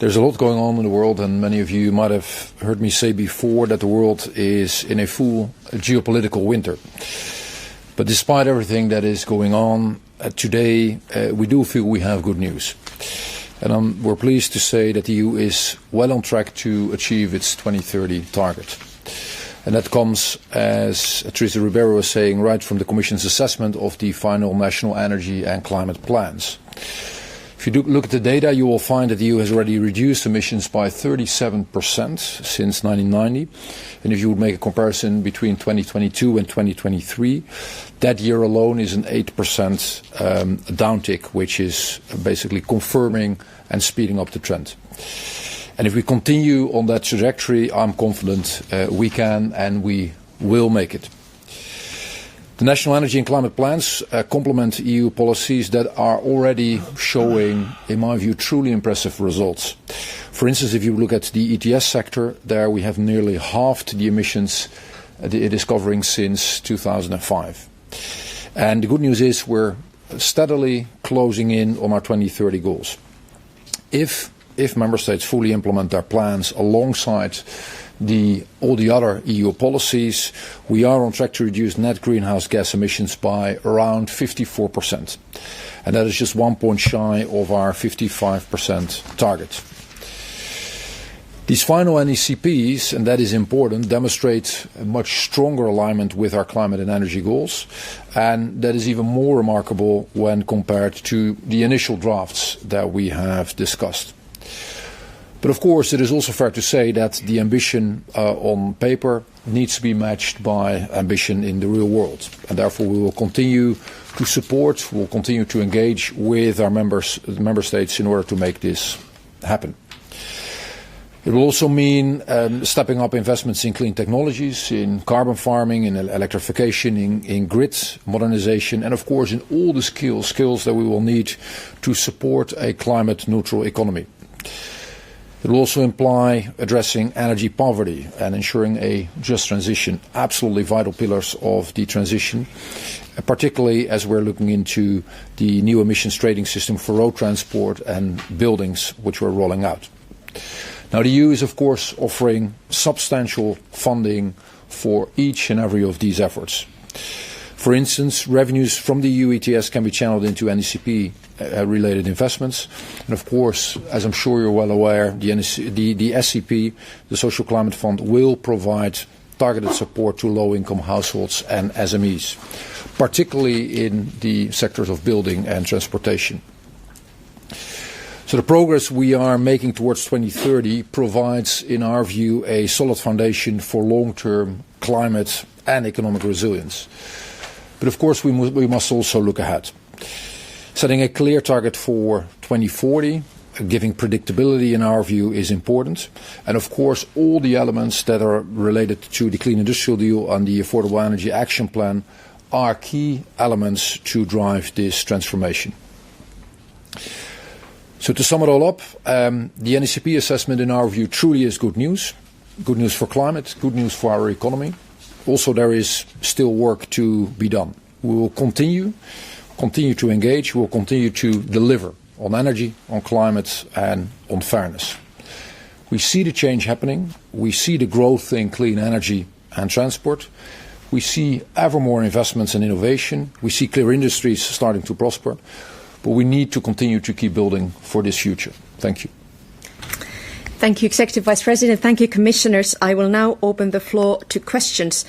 There's a lot going on in the world, and many of you might have heard me say before that the world is in a full geopolitical winter. But despite everything that is going on today, we do feel we have good news. And we're pleased to say that the EU is well on track to achieve its 2030 target. And that comes, as Teresa Ribeiro was saying, right from the Commission's assessment of the final national energy and climate plans. If you look at the data, you will find that the EU has already reduced emissions by 37% since 1990. And if you would make a comparison between 2022 and 2023, that year alone is an 8% downtick, which is basically confirming and speeding up the trend. And if we continue on that trajectory, I'm confident we can and we will make it. The national energy and climate plans complement EU policies that are already showing, in my view, truly impressive results. For instance, if you look at the ETS sector, there we have nearly halved the emissions it is covering since 2005. And the good news is we're steadily closing in on our 2030 goals. If member states fully implement their plans alongside all the other EU policies, we are on track to reduce net greenhouse gas emissions by around 54%. And that is just 1 point shy of our 55% target. These final NECPs, and that is important, demonstrate a much stronger alignment with our climate and energy goals. And that is even more remarkable when compared to the initial drafts that we have discussed. But of course, it is also fair to say that the ambition on paper needs to be matched by ambition in the real world. And therefore, we will continue to support, we will continue to engage with our member states in order to make this happen. It will also mean stepping up investments in clean technologies, in carbon farming, in electrification, in grid modernization, and of course in all the skills that we will need to support a climate-neutral economy. It will also imply addressing energy poverty and ensuring a just transition, absolutely vital pillars of the transition, particularly as we're looking into the new emissions trading system for road transport and buildings, which we're rolling out. Now, the EU is, of course, offering substantial funding for each and every of these efforts. For instance, revenues from the EU ETS can be channeled into NECP-related investments. And of course, as I'm sure you're well aware, the SCP, the Social Climate Fund, will provide targeted support to low-income households and SMEs, particularly in the sectors of building and transportation. So the progress we are making towards 2030 provides, in our view, a solid foundation for long-term climate and economic resilience. But of course, we must also look ahead. Setting a clear target for 2040, giving predictability in our view is important. And of course, all the elements that are related to the Clean Industrial Deal and the Affordable Energy Action Plan are key elements to drive this transformation. So to sum it all up, the NECP assessment in our view truly is good news. Good news for climate, good news for our economy. Also, there is still work to be done. We will continue to engage, we will continue to deliver on energy, on climate and on fairness. We see the change happening, we see the growth in clean energy and transport, we see ever more investments and innovation, we see clear industries starting to prosper, but we need to continue to keep building for this future. Thank you. Thank you, Executive Vice President. Thank you, Commissioners. I will now open the floor to questions.